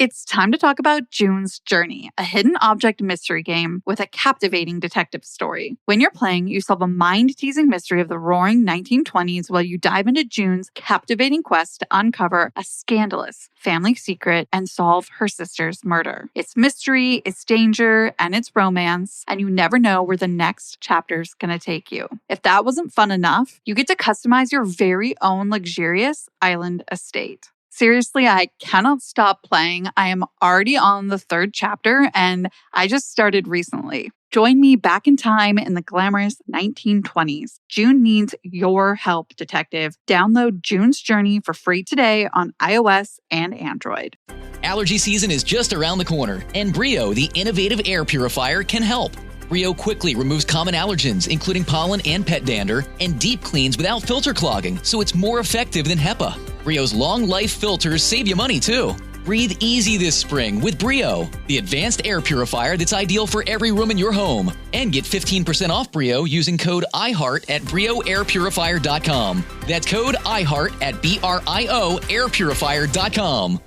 It's time to talk about June's Journey, a hidden object mystery game with a captivating detective story. When you're playing, you solve a mind-teasing mystery of the roaring 1920s while you dive into June's captivating quest to uncover a scandalous family secret and solve her sister's murder. It's mystery, it's danger, and it's romance, and you never know where the next chapter's gonna take you. If that wasn't fun enough, you get to customize your very own luxurious island estate. Seriously, I cannot stop playing. I am already on the 3rd chapter, and I just started recently. Join me back in time in the glamorous 1920s. June needs your help, detective. Download June's Journey for free today on iOS and Android. Allergy season is just around the corner, and Brio, the innovative air purifier, can help. Brio quickly removes common allergens, including pollen and pet dander, and deep cleans without filter clogging, so it's more effective than HEPA. Brio's long-life filters save you money, too. Breathe easy this spring with Brio, the advanced air purifier that's ideal for every room in your home. And get 15% off Brio using code IHEART at BrioAirPurifier.com. That's code IHEART at BRIOAirPurifier.com.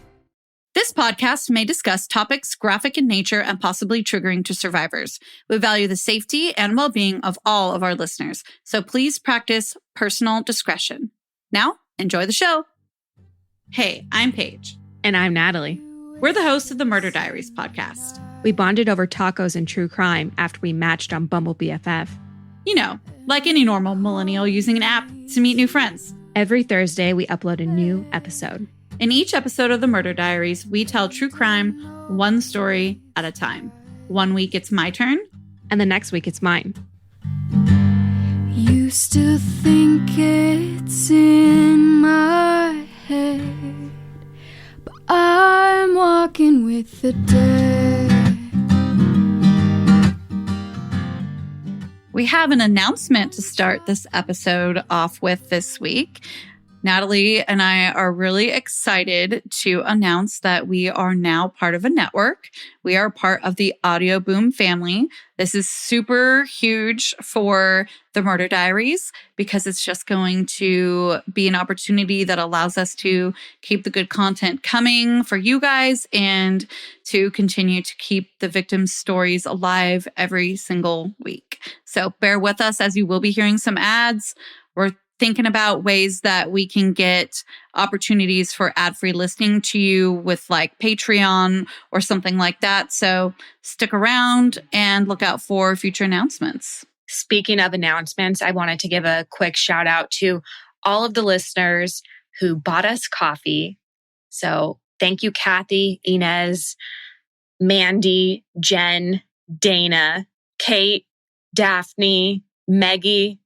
This podcast may discuss topics graphic in nature and possibly triggering to survivors. We value the safety and well-being of all of our listeners, so please practice personal discretion. Now, enjoy the show. Hey, I'm Paige. And I'm Natalie. We're the hosts of the Murder Diaries podcast. We bonded over tacos and true crime after we matched on Bumble BFF. You know, like any normal millennial using an app to meet new friends. Every Thursday, we upload a new episode. In each episode of the Murder Diaries, we tell true crime one story at a time. One week it's my turn. And the next week it's mine. You still think it's in my head, but I'm walking with the dead. We have an announcement to start this episode off with this week. Natalie and I are really excited to announce that we are now part of a network. We are part of the Audio Boom family. This is super huge for the Murder Diaries because it's just going to be an opportunity that allows us to keep the good content coming for you guys and to continue to keep the victims' stories alive every single week. So bear with us as you will be hearing some ads. We're thinking about ways that we can get opportunities for ad-free listening to you with like Patreon or something like that. So stick around and look out for future announcements. Speaking of announcements, I wanted to give a quick shout out to all of the listeners who bought us coffee. So thank you, Kathy, Inez, Mandy, Jen, Dana, Kate, Daphne, Maggie,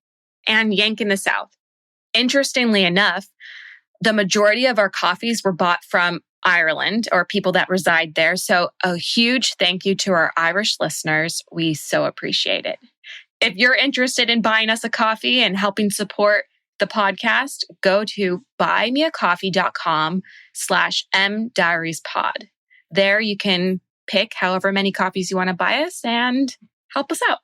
and Yank in the South. Interestingly enough, the majority of our coffees were bought from Ireland or people that reside there. So a huge thank you to our Irish listeners. We so appreciate it. If you're interested in buying us a coffee and helping support the podcast, go to buymeacoffee.com/mdiariespod. There you can pick however many coffees you want to buy us and help us out.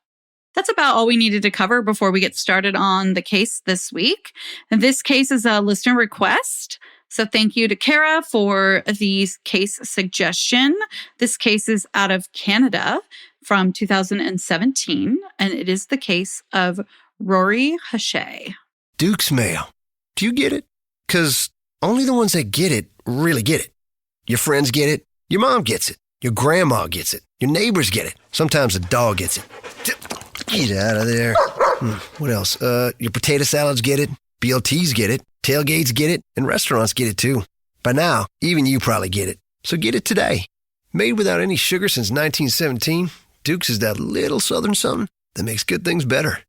That's about all we needed to cover before we get started on the case this week. And this case is a listener request. So thank you to Kara for the case suggestion. This case is out of Canada from 2017, and it is the case of Rori Hache. Duke's mail. Do you get it? Because only the ones that get it really get it. Your friends get it. Your mom gets it. Your grandma gets it. Your neighbors get it. Sometimes a dog gets it. Get out of there. What else? Your potato salads get it. BLTs get it. Tailgates get it. And restaurants get it too. By now, even you probably get it. So get it today. Made without any sugar since 1917, Duke's is that little southern something that makes good things better.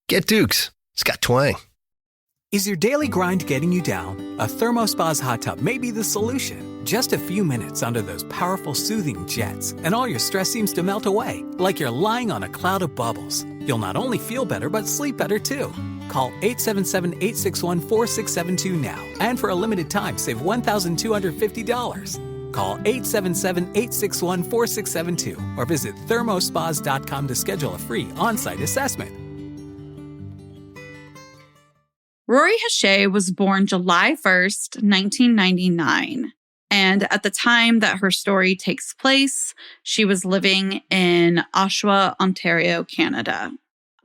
Get Duke's. It's got twang. Is your daily grind getting you down? A ThermoSpa's hot tub may be the solution. Just a few minutes under those powerful soothing jets, and all your stress seems to melt away, like you're lying on a cloud of bubbles. You'll not only feel better, but sleep better too. Call 877-861-4672 now, and for a limited time, save $1,250. Call 877-861-4672 or visit thermospas.com to schedule a free on-site assessment. Rori Hache was born July 1st, 1999. And at the time that her story takes place, she was living in Oshawa, Ontario, Canada.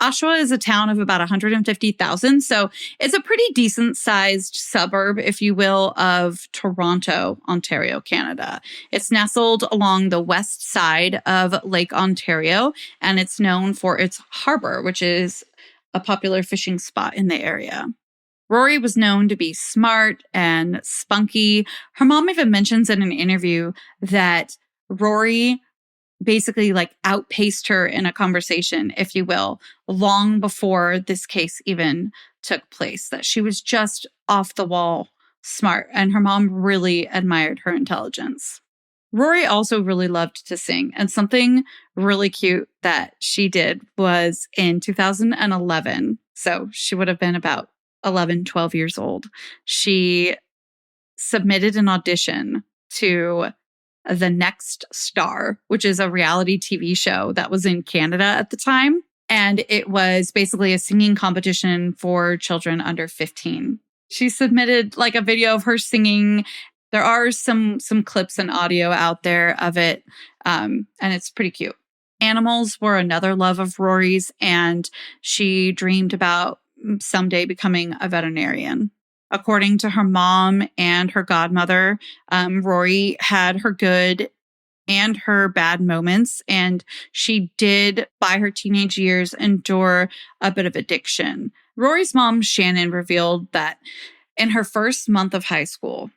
Oshawa is a town of about 150,000, so it's a pretty decent-sized suburb, if you will, of Toronto, Ontario, Canada. It's nestled along the west side of Lake Ontario, and it's known for its harbor, which is a popular fishing spot in the area. Rori was known to be smart and spunky. Her mom even mentions in an interview that Rori basically outpaced her in a conversation, if you will, long before this case even took place, that she was just off the wall smart, and her mom really admired her intelligence. Rori also really loved to sing, and something really cute that she did was in 2011, so she would have been about 11, 12 years old, she submitted an audition to The Next Star, which is a reality TV show that was in Canada at the time. And it was basically a singing competition for children under 15. She submitted a video of her singing. There are some clips and audio out there of it, and it's pretty cute. Animals were another love of Rori's, and she dreamed about someday becoming a veterinarian. According to her mom and her godmother, Rori had her good and her bad moments, and she did, by her teenage years, endure a bit of addiction. Rori's mom, Shannon, revealed that in her first month of high school,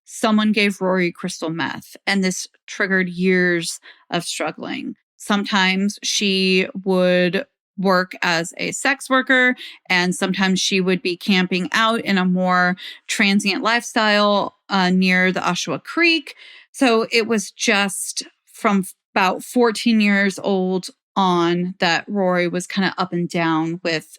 someone gave Rori crystal meth, and this triggered years of struggling. Sometimes she would work as a sex worker, and sometimes she would be camping out in a more transient lifestyle near the Oshawa Creek. So it was just from about 14 years old on that Rori was kind of up and down with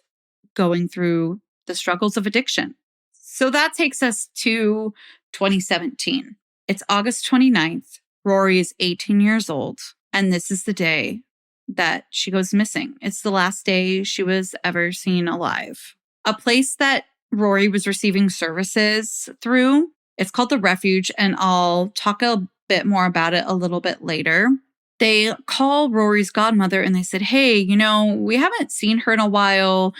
going through the struggles of addiction. So that takes us to 2017. It's August 29th. Rori is 18 years old, and this is the day that she goes missing. It's the last day she was ever seen alive. A place that Rori was receiving services through, it's called The Refuge, and I'll talk a bit more about it a little bit later. They call Rori's godmother and they said, hey, we haven't seen her in a while.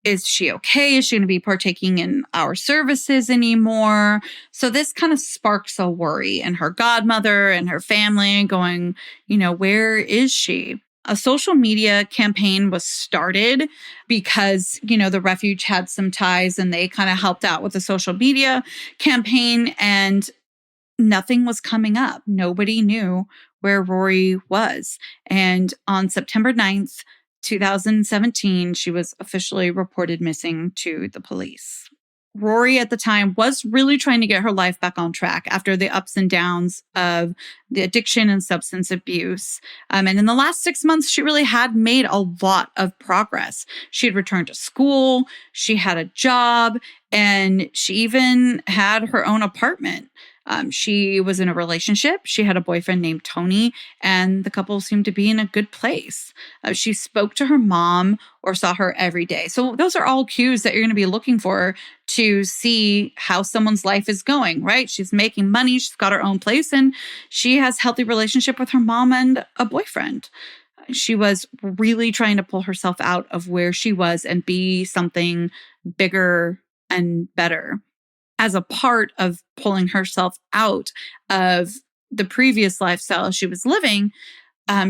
Is she okay? Is she going to be partaking in our services anymore? So this kind of sparks a worry in her godmother and her family going, where is she? A social media campaign was started because, the Refuge had some ties and they kind of helped out with the social media campaign, and nothing was coming up. Nobody knew where Rori was. And on September 9th, 2017, she was officially reported missing to the police. Rori at the time was really trying to get her life back on track after the ups and downs of the addiction and substance abuse. And in the last 6 months, she really had made a lot of progress. She had returned to school, she had a job, and she even had her own apartment. She was in a relationship. She had a boyfriend named Tony, and the couple seemed to be in a good place. She spoke to her mom or saw her every day. So those are all cues that you're going to be looking for to see how someone's life is going, right? She's making money. She's got her own place, and she has a healthy relationship with her mom and a boyfriend. She was really trying to pull herself out of where she was and be something bigger and better. As a part of pulling herself out of the previous lifestyle she was living,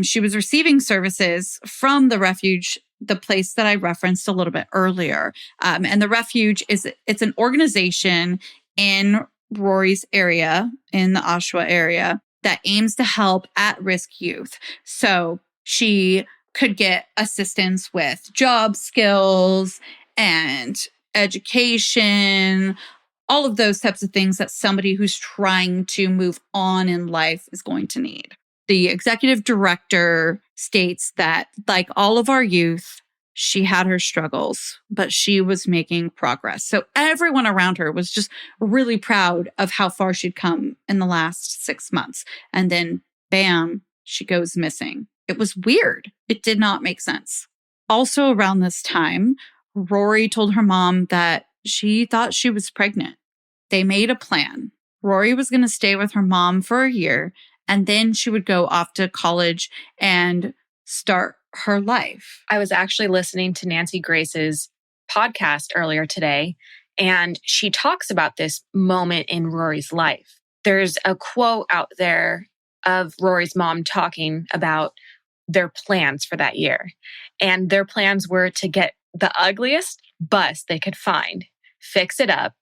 she was receiving services from the Refuge, the place that I referenced a little bit earlier. And the Refuge it's an organization in Rori's area, in the Oshawa area, that aims to help at-risk youth. So she could get assistance with job skills and education, all of those types of things that somebody who's trying to move on in life is going to need. The executive director states that, like all of our youth, she had her struggles, but she was making progress. So everyone around her was just really proud of how far she'd come in the last 6 months. And then, bam, she goes missing. It was weird. It did not make sense. Also around this time, Rori told her mom that she thought she was pregnant. They made a plan. Rori was going to stay with her mom for a year, and then she would go off to college and start her life. I was actually listening to Nancy Grace's podcast earlier today, and she talks about this moment in Rori's life. There's a quote out there of Rori's mom talking about their plans for that year. And their plans were to get the ugliest bus they could find, fix it up,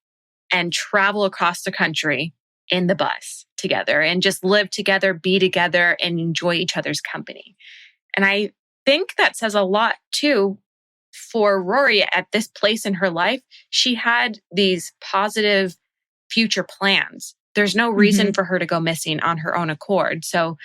and travel across the country in the bus together and just live together, be together, and enjoy each other's company. And I think that says a lot too for Rori at this place in her life. She had these positive future plans. There's no reason for her to go missing on her own accord. So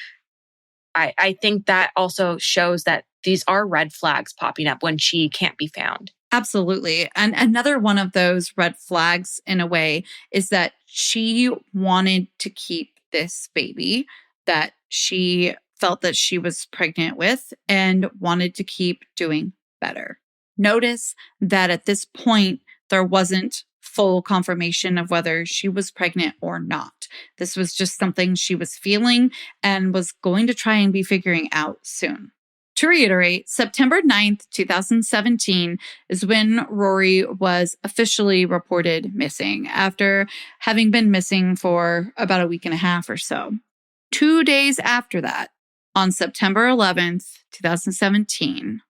I think that also shows that these are red flags popping up when she can't be found. Absolutely. And another one of those red flags in a way is that she wanted to keep this baby that she felt that she was pregnant with and wanted to keep doing better. Notice that at this point, there wasn't full confirmation of whether she was pregnant or not. This was just something she was feeling and was going to try and be figuring out soon. To reiterate, September 9th, 2017 is when Rori was officially reported missing after having been missing for about a week and a half or so. 2 days after that, on September 11th, 2017,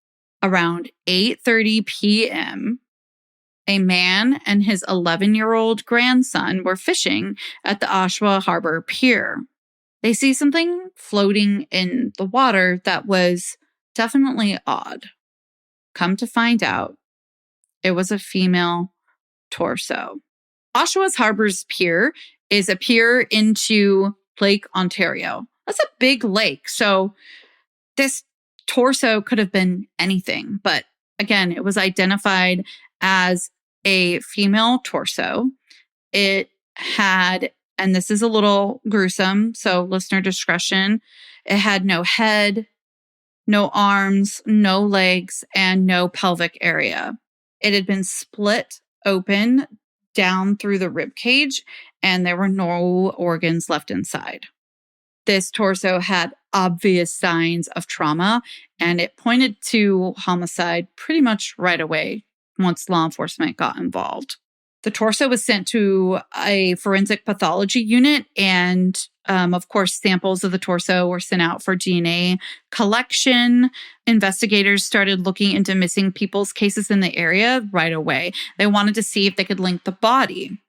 around 8:30 p.m., a man and his 11-year-old grandson were fishing at the Oshawa Harbor Pier. They see something floating in the water that was definitely odd. Come to find out, it was a female torso. Oshawa's Harbor's Pier is a pier into Lake Ontario. That's a big lake, so this torso could have been anything. But again, it was identified as a female torso. It had, and this is a little gruesome, so listener discretion, it had no head, no arms, no legs, and no pelvic area. It had been split open down through the rib cage, and there were no organs left inside. This torso had obvious signs of trauma, and it pointed to homicide pretty much right away once law enforcement got involved. The torso was sent to a forensic pathology unit, and of course, samples of the torso were sent out for DNA collection. Investigators started looking into missing people's cases in the area right away. They wanted to see if they could link the body.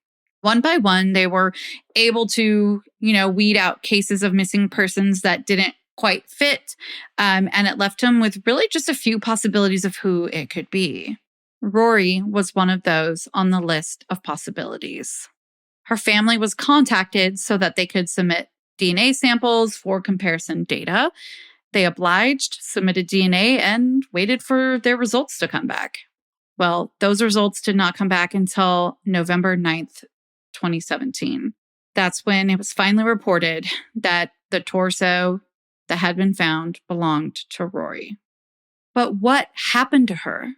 One by one, they were able to, weed out cases of missing persons that didn't quite fit, and it left them with really just a few possibilities of who it could be. Rori was one of those on the list of possibilities. Her family was contacted so that they could submit DNA samples for comparison data. They obliged, submitted DNA, and waited for their results to come back. Well, those results did not come back until November 9th, 2017. That's when it was finally reported that the torso that had been found belonged to Rori. But what happened to her?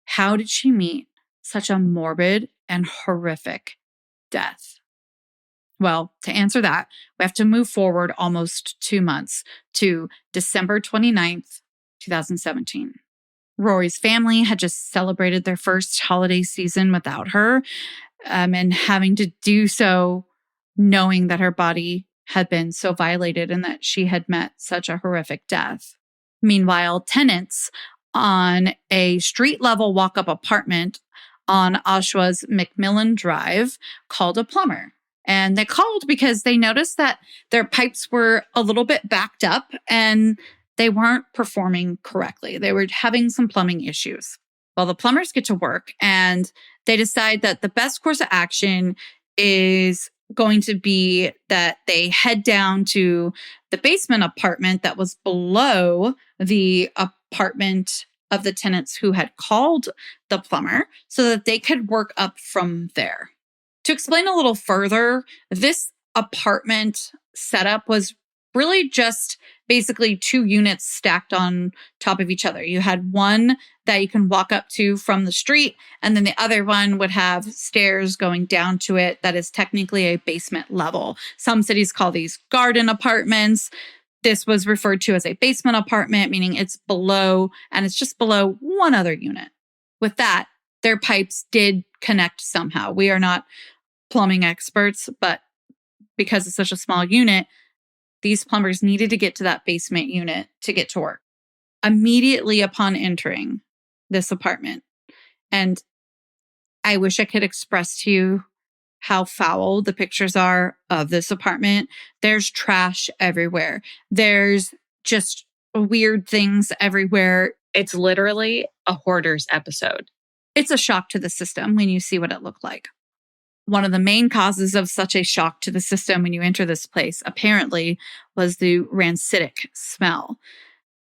How did she meet such a morbid and horrific death? Well, to answer that, we have to move forward almost 2 months to December 29th, 2017. Rori's family had just celebrated their first holiday season without her, and having to do so knowing that her body had been so violated and that she had met such a horrific death. Meanwhile, tenants on a street-level walk-up apartment on Oshawa's McMillan Drive called a plumber. And they called because they noticed that their pipes were a little bit backed up and they weren't performing correctly. They were having some plumbing issues. Well, the plumbers get to work and they decide that the best course of action is going to be that they head down to the basement apartment that was below the apartment of the tenants who had called the plumber so that they could work up from there. To explain a little further, this apartment setup was really just basically 2 units stacked on top of each other. You had one that you can walk up to from the street, and then the other one would have stairs going down to it that is technically a basement level. Some cities call these garden apartments. This was referred to as a basement apartment, meaning it's below, and it's just below one other unit. With that, their pipes did connect somehow. We are not plumbing experts, but because it's such a small unit, these plumbers needed to get to that basement unit to get to work. Immediately upon entering this apartment, and I wish I could express to you how foul the pictures are of this apartment. There's trash everywhere. There's just weird things everywhere. It's literally a hoarder's episode. It's a shock to the system when you see what it looked like. One of the main causes of such a shock to the system when you enter this place, apparently, was the rancidic smell.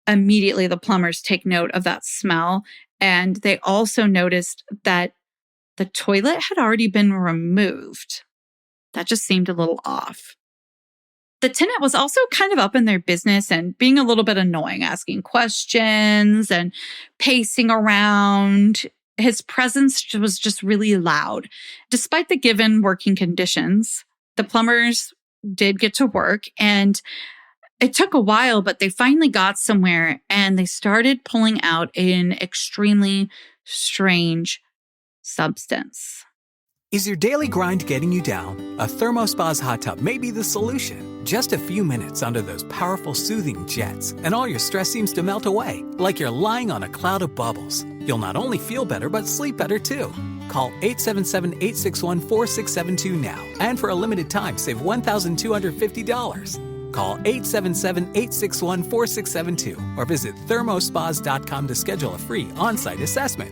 Immediately, the plumbers take note of that smell, and they also noticed that the toilet had already been removed. That just seemed a little off. The tenant was also kind of up in their business and being a little bit annoying, asking questions and pacing around. His presence was just really loud. Despite the given working conditions, the plumbers did get to work, and it took a while, but they finally got somewhere, and they started pulling out an extremely strange substance. Is your daily grind getting you down? A ThermoSpa's hot tub may be the solution. Just a few minutes under those powerful soothing jets, and all your stress seems to melt away, like you're lying on a cloud of bubbles. You'll not only feel better, but sleep better too. Call 877-861-4672 now, and for a limited time, save $1,250. Call 877-861-4672 or visit thermospas.com to schedule a free on-site assessment.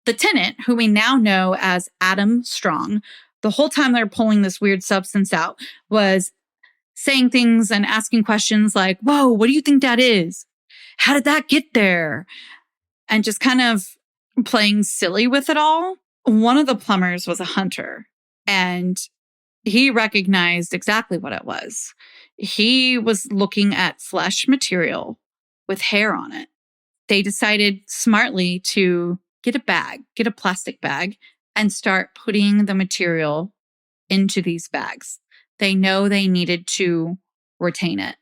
The tenant, who we now know as Adam Strong, the whole time they're pulling this weird substance out, was saying things and asking questions like, "Whoa, what do you think that is? How did that get there?" And just kind of playing silly with it all. One of the plumbers was a hunter, and he recognized exactly what it was. He was looking at flesh material with hair on it. They decided smartly to get a plastic bag, and start putting the material into these bags. They know they needed to retain it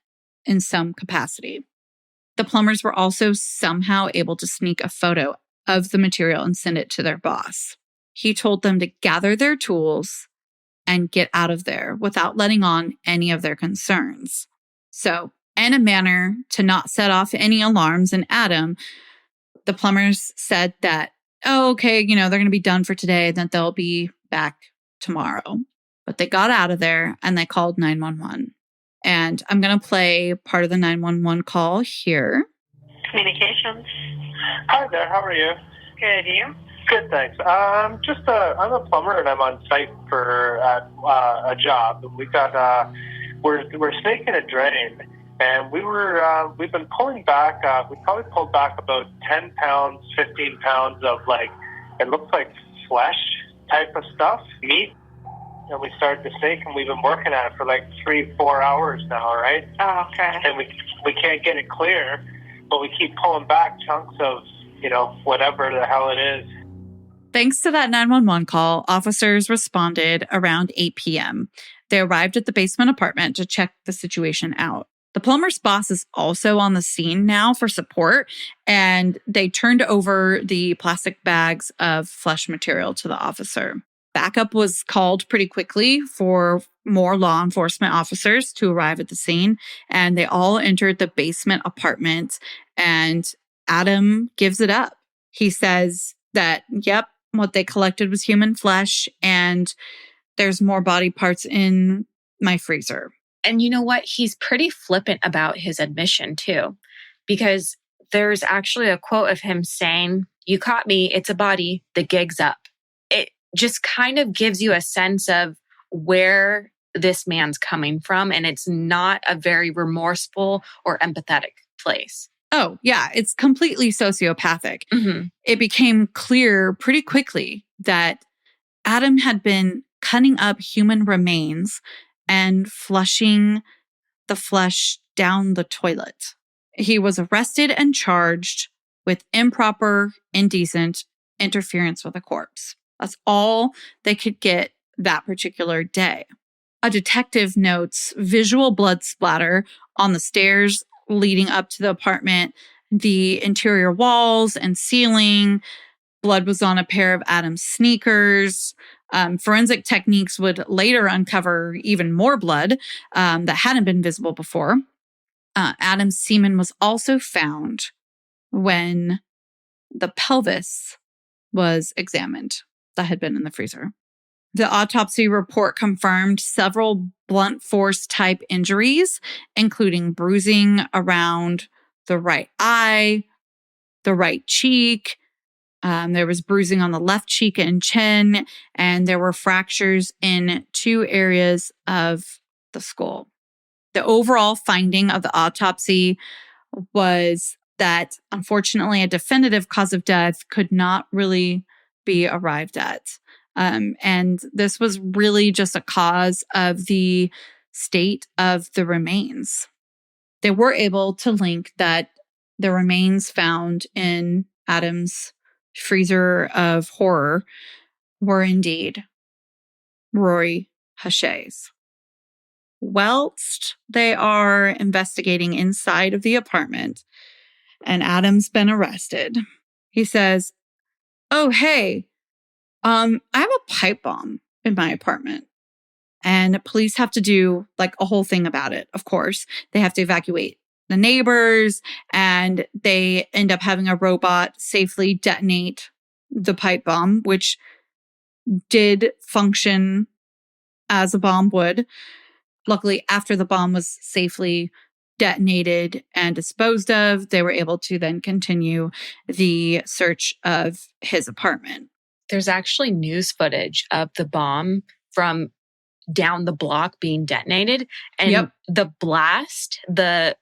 in some capacity. The plumbers were also somehow able to sneak a photo of the material and send it to their boss. He told them to gather their tools and get out of there without letting on any of their concerns. So, in a manner to not set off any alarms in Adam, the plumbers said that, oh, okay, they're going to be done for today, then they'll be back tomorrow. But they got out of there and they called 911. And I'm going to play part of the 911 call here. Communications. Hi there, how are you? Good, you? Good, thanks. I'm a plumber and I'm on site for a job. We got we're snaking a drain, and we've been pulling back. We probably pulled back about 10 pounds, 15 pounds of it looks like flesh type of stuff, meat. And we started to snake, and we've been working at it for 3-4 hours now, right? Oh, okay. And we can't get it clear, but we keep pulling back chunks of whatever the hell it is. Thanks to that 911 call, officers responded around 8 p.m. They arrived at the basement apartment to check the situation out. The plumber's boss is also on the scene now for support, and they turned over the plastic bags of flesh material to the officer. Backup was called pretty quickly for more law enforcement officers to arrive at the scene, and they all entered the basement apartment, and Adam gives it up. He says that, yep, what they collected was human flesh, and there's more body parts in my freezer. And you know what? He's pretty flippant about his admission too, because there's actually a quote of him saying, "You caught me, it's a body, the gig's up." It just kind of gives you a sense of where this man's coming from, and it's not a very remorseful or empathetic place. Oh, yeah, it's completely sociopathic. Mm-hmm. It became clear pretty quickly that Adam had been cutting up human remains and flushing the flesh down the toilet. He was arrested and charged with improper, indecent interference with a corpse. That's all they could get that particular day. A detective notes visual blood splatter on the stairs leading up to the apartment, the interior walls and ceiling. Blood was on a pair of Adam's sneakers. Forensic techniques would later uncover even more blood that hadn't been visible before. Adam's semen was also found when the pelvis was examined that had been in the freezer. The autopsy report confirmed several blunt force type injuries, including bruising around the right eye, the right cheek. There was bruising on the left cheek and chin, and there were fractures in 2 areas of the skull. The overall finding of the autopsy was that, unfortunately, a definitive cause of death could not really be arrived at. And this was really just a cause of the state of the remains. They were able to link that the remains found in Adam's freezer of horror were indeed Rori Hache's. Whilst they are investigating inside of the apartment and Adam's been arrested, he says, "Oh, hey, I have a pipe bomb in my apartment." And police have to do like a whole thing about it, of course. They have to evacuate the neighbors, and they end up having a robot safely detonate the pipe bomb, which did function as a bomb would. Luckily, after the bomb was safely detonated and disposed of, they were able to then continue the search of his apartment. There's actually news footage of the bomb from down the block being detonated. And the blast, the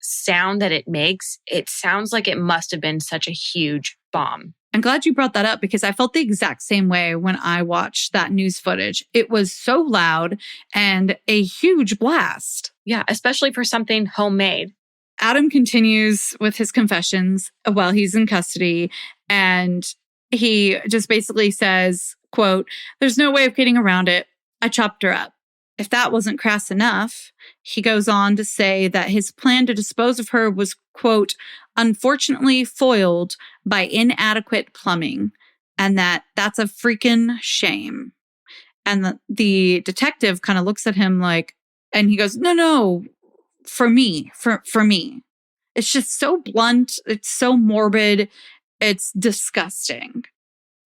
sound that it makes, it sounds like it must have been such a huge bomb. I'm glad you brought that up because I felt the exact same way when I watched that news footage. It was so loud and a huge blast. Yeah, especially for something homemade. Adam continues with his confessions while he's in custody, and he just basically says, quote, "There's no way of getting around it. I chopped her up." If that wasn't crass enough, he goes on to say that his plan to dispose of her was, quote, "unfortunately foiled by inadequate plumbing," and that's a freaking shame. And the detective kind of looks at him like, and he goes, no, for me. It's just so blunt. It's so morbid. It's disgusting.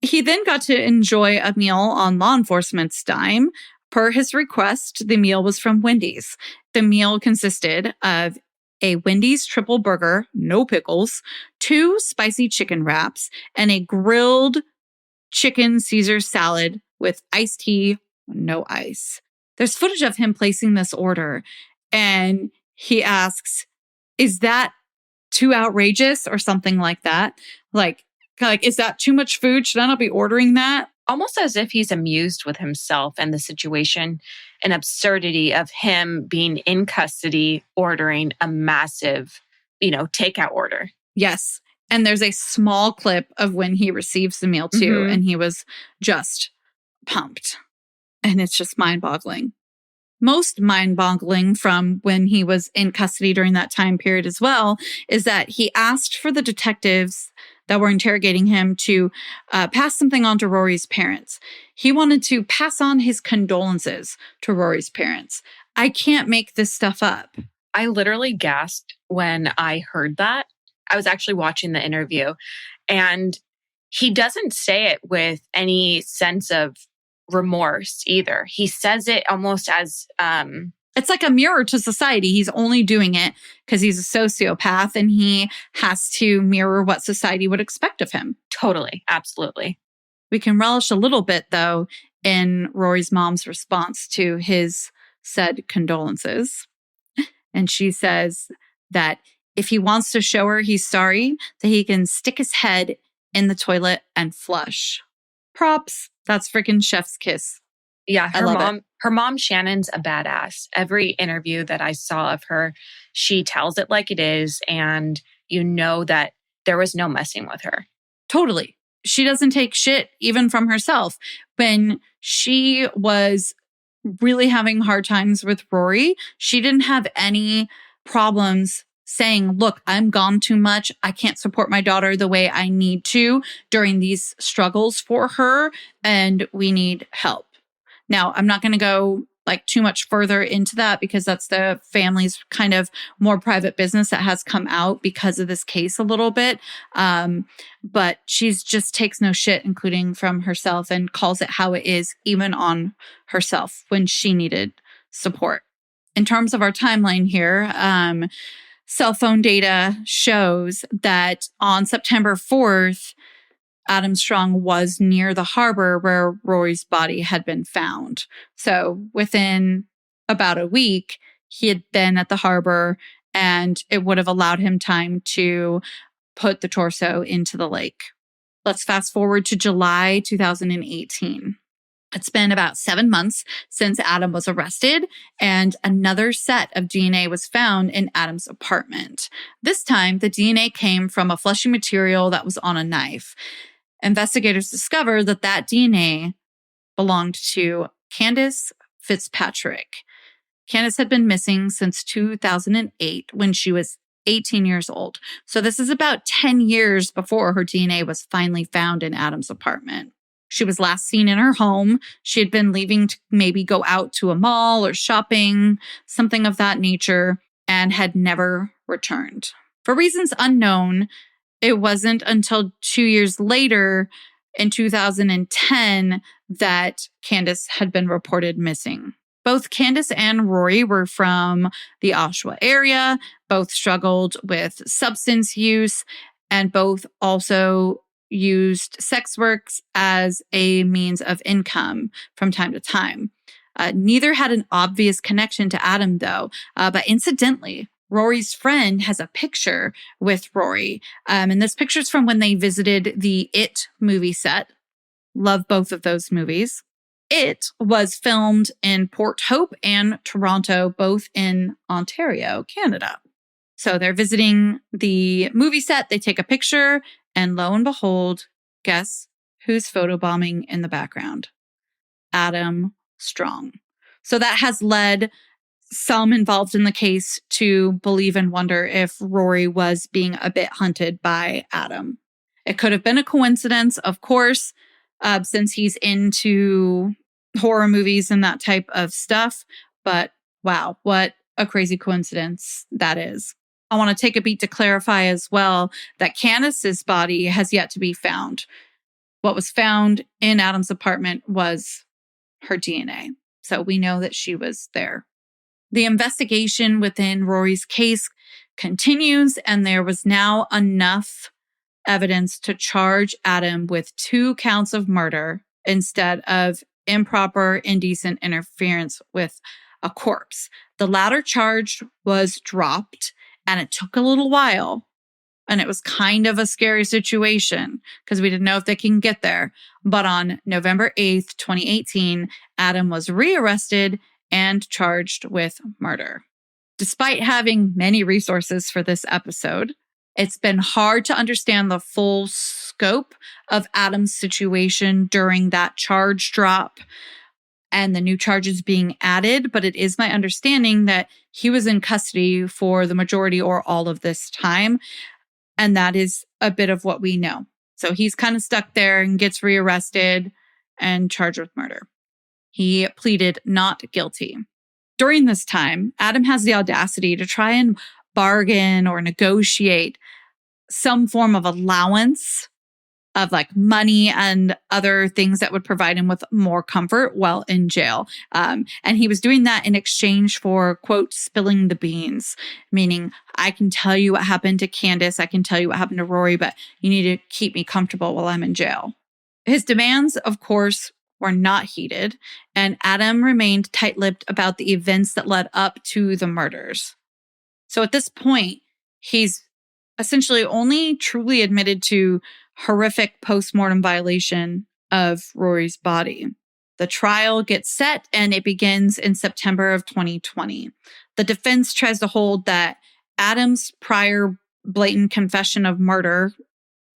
He then got to enjoy a meal on law enforcement's dime. Per his request, the meal was from Wendy's. The meal consisted of a Wendy's triple burger, no pickles, 2 spicy chicken wraps, and a grilled chicken Caesar salad with iced tea, no ice. There's footage of him placing this order, and he asks, "Is that too outrageous?" or something like that. Like, is that too much food? Should I not be ordering that? Almost as if he's amused with himself and the situation and absurdity of him being in custody, ordering a massive, takeout order. Yes. And there's a small clip of when he receives the meal too, and he was just pumped. And it's just mind-boggling. Most mind-boggling from when he was in custody during that time period as well is that he asked for the detectives that were interrogating him to pass something on to Rori's parents. He wanted to pass on his condolences to Rori's parents. I can't make this stuff up. I literally gasped when I heard that. I was actually watching the interview, and he doesn't say it with any sense of remorse either. He says it almost as it's like a mirror to society. He's only doing it because he's a sociopath and he has to mirror what society would expect of him. Totally. Absolutely. We can relish a little bit, though, in Rori's mom's response to his said condolences. And she says that if he wants to show her he's sorry, that he can stick his head in the toilet and flush. Props. That's freaking chef's kiss. Yeah, I love it. her mom Shannon's a badass. Every interview that I saw of her, she tells it like it is, and you know that there was no messing with her. Totally. She doesn't take shit even from herself. When she was really having hard times with Rori, she didn't have any problems saying, look, I'm gone too much. I can't support my daughter the way I need to during these struggles for her, and we need help. Now, I'm not going to go like too much further into that because that's the family's kind of more private business that has come out because of this case a little bit. But she's just takes no shit, including from herself, and calls it how it is, even on herself when she needed support. In terms of our timeline here, cell phone data shows that on September 4th, Adam Strong was near the harbor where Rori's body had been found. So within about a week, he had been at the harbor, and it would have allowed him time to put the torso into the lake. Let's fast forward to July 2018. It's been about 7 months since Adam was arrested, and another set of DNA was found in Adam's apartment. This time, the DNA came from a fleshy material that was on a knife. Investigators discovered that DNA belonged to Candace Fitzpatrick. Candace had been missing since 2008 when she was 18 years old. So this is about 10 years before her DNA was finally found in Adam's apartment. She was last seen in her home. She had been leaving to maybe go out to a mall or shopping, something of that nature, and had never returned. For reasons unknown, it wasn't until 2 years later, in 2010, that Candace had been reported missing. Both Candace and Rori were from the Oshawa area. Both struggled with substance use, and both also used sex work as a means of income from time to time. Neither had an obvious connection to Adam, though. But incidentally, Rori's friend has a picture with Rori. And this picture's from when they visited the It movie set. Love both of those movies. It was filmed in Port Hope and Toronto, both in Ontario, Canada. So they're visiting the movie set. They take a picture, and lo and behold, guess who's photobombing in the background? Adam Strong. So that has led some involved in the case to believe and wonder if Rori was being a bit hunted by Adam. It could have been a coincidence, of course, since he's into horror movies and that type of stuff. But wow, what a crazy coincidence that is. I want to take a beat to clarify as well that Candace's body has yet to be found. What was found in Adam's apartment was her DNA. So we know that she was there. The investigation within Rori's case continues, and there was now enough evidence to charge Adam with 2 counts of murder instead of improper, indecent interference with a corpse. The latter charge was dropped, and it took a little while. And it was kind of a scary situation because we didn't know if they can get there. But on November 8th, 2018, Adam was rearrested and charged with murder. Despite having many resources for this episode, it's been hard to understand the full scope of Adam's situation during that charge drop and the new charges being added, but it is my understanding that he was in custody for the majority or all of this time, and that is a bit of what we know. So he's kind of stuck there and gets rearrested and charged with murder. He pleaded not guilty. During this time, Adam has the audacity to try and bargain or negotiate some form of allowance of like money and other things that would provide him with more comfort while in jail. And he was doing that in exchange for, quote, spilling the beans, meaning I can tell you what happened to Candace, I can tell you what happened to Rori, but you need to keep me comfortable while I'm in jail. His demands, of course, were not heeded, and Adam remained tight-lipped about the events that led up to the murders. So at this point, he's essentially only truly admitted to horrific post-mortem violation of Rori's body. The trial gets set and it begins in September of 2020. The defense tries to hold that Adam's prior blatant confession of murder,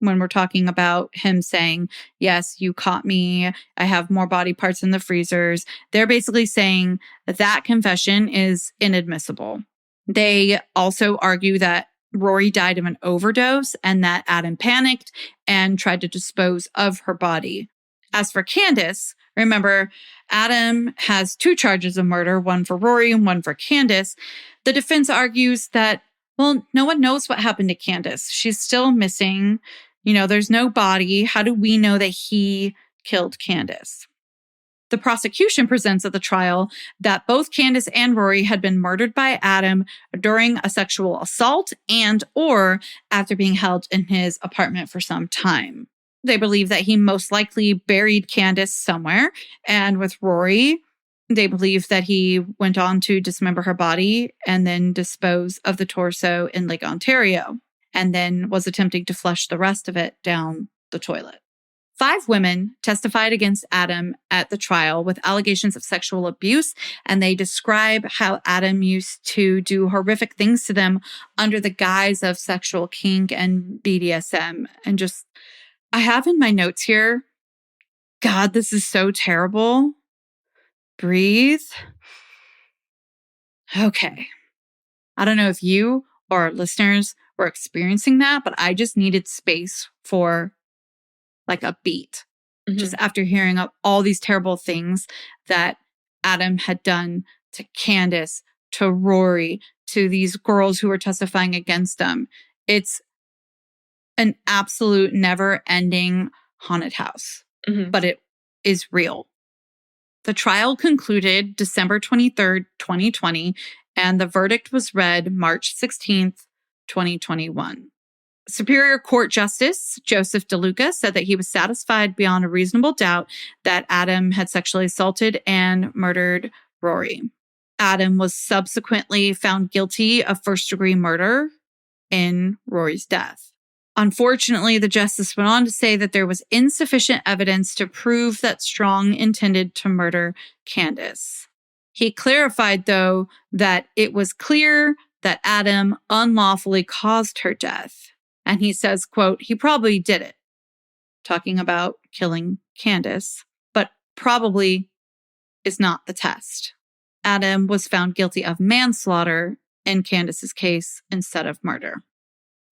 when we're talking about him saying, yes, you caught me, I have more body parts in the freezers, they're basically saying that confession is inadmissible. They also argue that Rori died of an overdose and that Adam panicked and tried to dispose of her body. As for Candace, remember, Adam has 2 charges of murder, one for Rori and one for Candace. The defense argues that, well, no one knows what happened to Candace. She's still missing. There's no body. How do we know that he killed Candace? The prosecution presents at the trial that both Candace and Rori had been murdered by Adam during a sexual assault and or after being held in his apartment for some time. They believe that he most likely buried Candace somewhere. And with Rori, they believe that he went on to dismember her body and then dispose of the torso in Lake Ontario, and then was attempting to flush the rest of it down the toilet. 5 women testified against Adam at the trial with allegations of sexual abuse, and they describe how Adam used to do horrific things to them under the guise of sexual kink and BDSM. And just, I have in my notes here, God, this is so terrible. Breathe. Okay. I don't know if you or listeners were experiencing that, but I just needed space for like a beat. Just after hearing of all these terrible things that Adam had done to Candace, to Rori, to these girls who were testifying against them. It's an absolute never-ending haunted house, but it is real. The trial concluded December 23rd, 2020, and the verdict was read March 16th, 2021. Superior Court Justice Joseph DeLuca said that he was satisfied beyond a reasonable doubt that Adam had sexually assaulted and murdered Rori. Adam was subsequently found guilty of first-degree murder in Rori's death. Unfortunately, the justice went on to say that there was insufficient evidence to prove that Strong intended to murder Candace. He clarified, though, that it was clear that Adam unlawfully caused her death. And he says, quote, he probably did it, talking about killing Candace, but probably is not the test. Adam was found guilty of manslaughter in Candace's case instead of murder.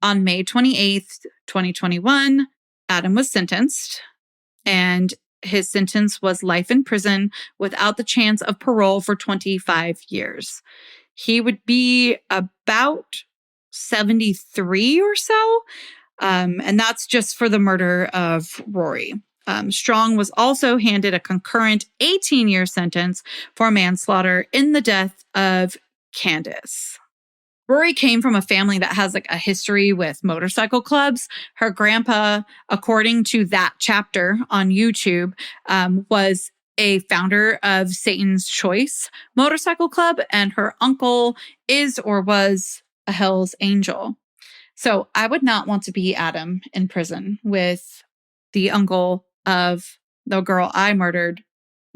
On May 28th, 2021, Adam was sentenced, and his sentence was life in prison without the chance of parole for 25 years. He would be about 73 or so, and that's just for the murder of Rori. Strong was also handed a concurrent 18-year sentence for manslaughter in the death of Candace. Rori came from a family that has like a history with motorcycle clubs. Her grandpa, according to that chapter on YouTube, was a founder of Satan's Choice Motorcycle Club, and her uncle is or was a Hell's Angel. So I would not want to be Adam in prison with the uncle of the girl I murdered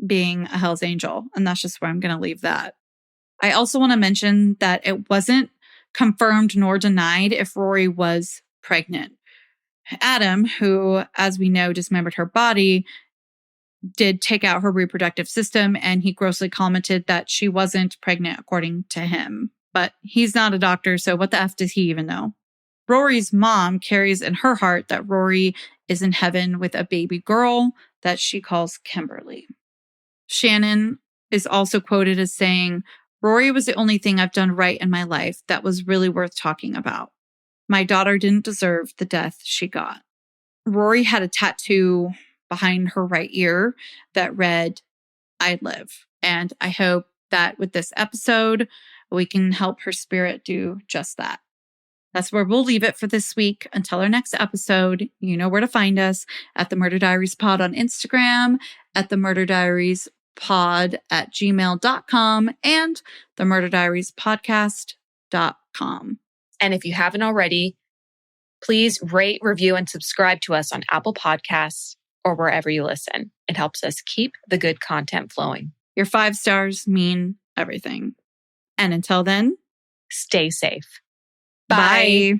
being a Hell's Angel. And that's just where I'm going to leave that. I also want to mention that it wasn't confirmed nor denied if Rori was pregnant. Adam, who, as we know, dismembered her body, did take out her reproductive system, and he grossly commented that she wasn't pregnant according to him. But he's not a doctor, so what the F does he even know? Rori's mom carries in her heart that Rori is in heaven with a baby girl that she calls Kimberly. Shannon is also quoted as saying, Rori was the only thing I've done right in my life that was really worth talking about. My daughter didn't deserve the death she got. Rori had a tattoo behind her right ear that read, I live. And I hope that with this episode, we can help her spirit do just that. That's where we'll leave it for this week. Until our next episode, you know where to find us at the Murder Diaries Pod on Instagram, at the Murder Diaries Pod at gmail.com, and the Murder Diaries Podcast.com. And if you haven't already, please rate, review, and subscribe to us on Apple Podcasts, or wherever you listen. It helps us keep the good content flowing. Your 5 stars mean everything. And until then, Stay safe. bye.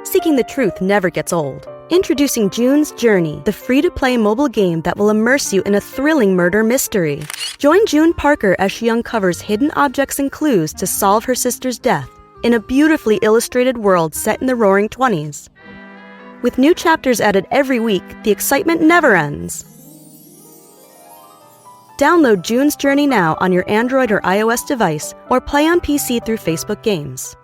Seeking the truth never gets old. Introducing June's Journey, the free-to-play mobile game that will immerse you in a thrilling murder mystery. Join June Parker as she uncovers hidden objects and clues to solve her sister's death in a beautifully illustrated world set in the Roaring 20s. With new chapters added every week, the excitement never ends. Download June's Journey now on your Android or iOS device, or play on PC through Facebook Games.